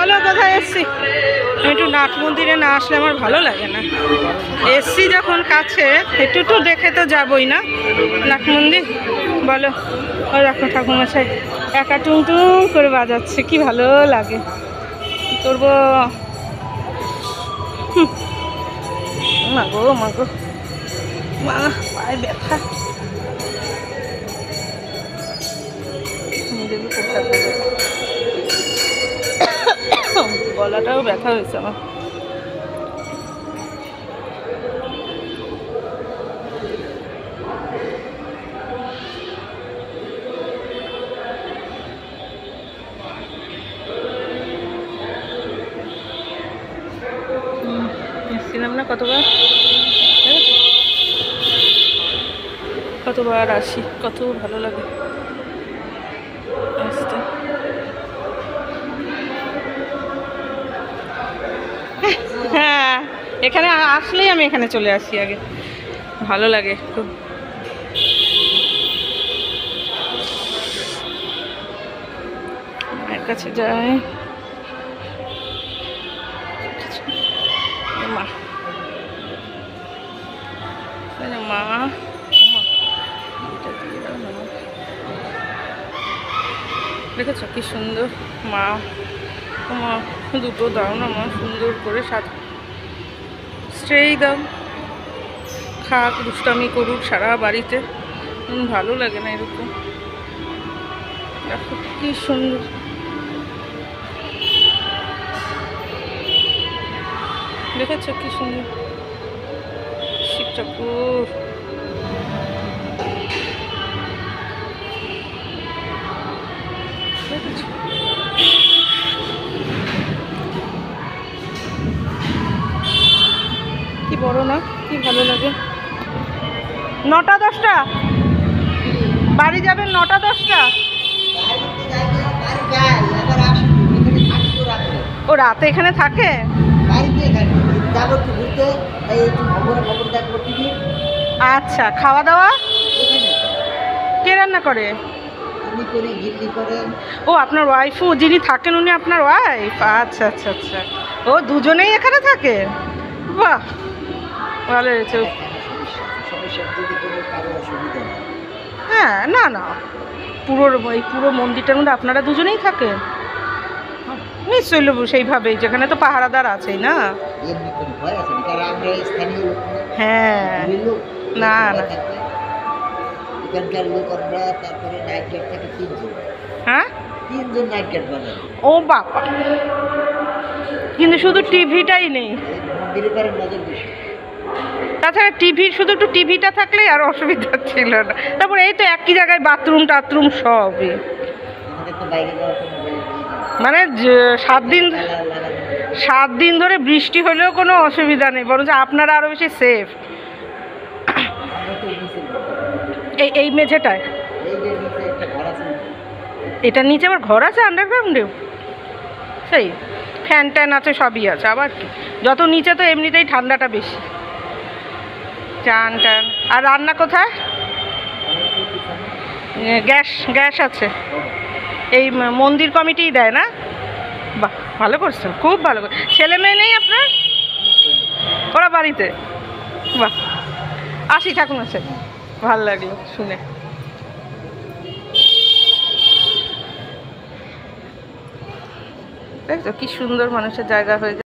বলো কোথায় এসছি? একটু নাট মন্দিরে না আসলে আমার ভালো লাগে না। এসছি যখন কাছে একটু একটু দেখে তো যাবই না নাট মন্দির। বলো, ওই দেখো ঠাকুরমশাই একা টুংটুং করে বাজাচ্ছে, কি ভালো লাগে। কি করবো? মাগো মাগো মা, পায়ে ব্যথা। গলাটাও ব্যথা হয়েছে আমার। এসছিলাম না কতবার, কতবার আসি, কত ভালো লাগে আসতে। হ্যাঁ, এখানে আসলেই আমি এখানে চলে আসি আগে, ভালো লাগে খুব। মায়ের কাছে যাই, মা মা দেখেছ কি সুন্দর মা। মা দুটো দাও না মা, সুন্দর করে স্ট্রেই দাও, খাক দুষ্টামি করুক সারা বাড়িতে, ভালো লাগে না এরকম। দেখো কি সুন্দর, দেখেছ কি সুন্দর শিব ঠাকুর। কি বড় না, কি ভালো লাগে। 9টা 10টা বাড়ি যাবেন, 9টা 10টা। ও রাতে এখানে থাকে? আচ্ছা, খাওয়া দাওয়া কে রান্না করে? ও আপনার ওয়াইফও যিনি থাকেন উনি আপনার ওয়াইফ? আচ্ছা আচ্ছা আচ্ছা, ও দুজনেই এখানে থাকে, বাহ ভালো হয়েছে। হ্যাঁ, না না, পুরো মন্দিরটার মধ্যে আপনারা দুজনেই থাকেন নিশ্চয়ই, সেইভাবেই, যেখানে তো পাহারাদার আছেই না। হ্যাঁ, না না, হ্যাঁ 3 জন নাইট গার্ড বানাবে। ও বাবা, কিন্তু শুধু টিভিটাই নেই, তাছাড়া টিভির শুধু একটু টিভিটা থাকলেই আর অসুবিধা ছিল না। তারপরে এই তো একই জায়গায় বাথরুম টাথরুম সবই, মানে 7 দিন ধরে বৃষ্টি হলেও কোনো অসুবিধা নেই, বরঞ্চ আপনারা আরও বেশি সেফ। এই মেঝেটায়, এটার নিচে আবার ঘর আছে আন্ডারগ্রাউন্ডেও? সেই ফ্যান ট্যান আছে, সবই আছে, আবার কি, যত নিচে তো এমনিতেই ঠান্ডাটা বেশি। চান টান, আর রান্না কোথায়? গ্যাস আছে, এই মন্দির কমিটিই দেয় না? বাহ, ভালো করছেন, খুব ভালো করে। ছেলে মেয়ে নেই আপনার? ওরা বাড়িতে? বাহ, আসি ঠাকুর আছে, ভালো লাগলো শুনে। দেখছো কি সুন্দর মানুষের জায়গা হয়ে যায়।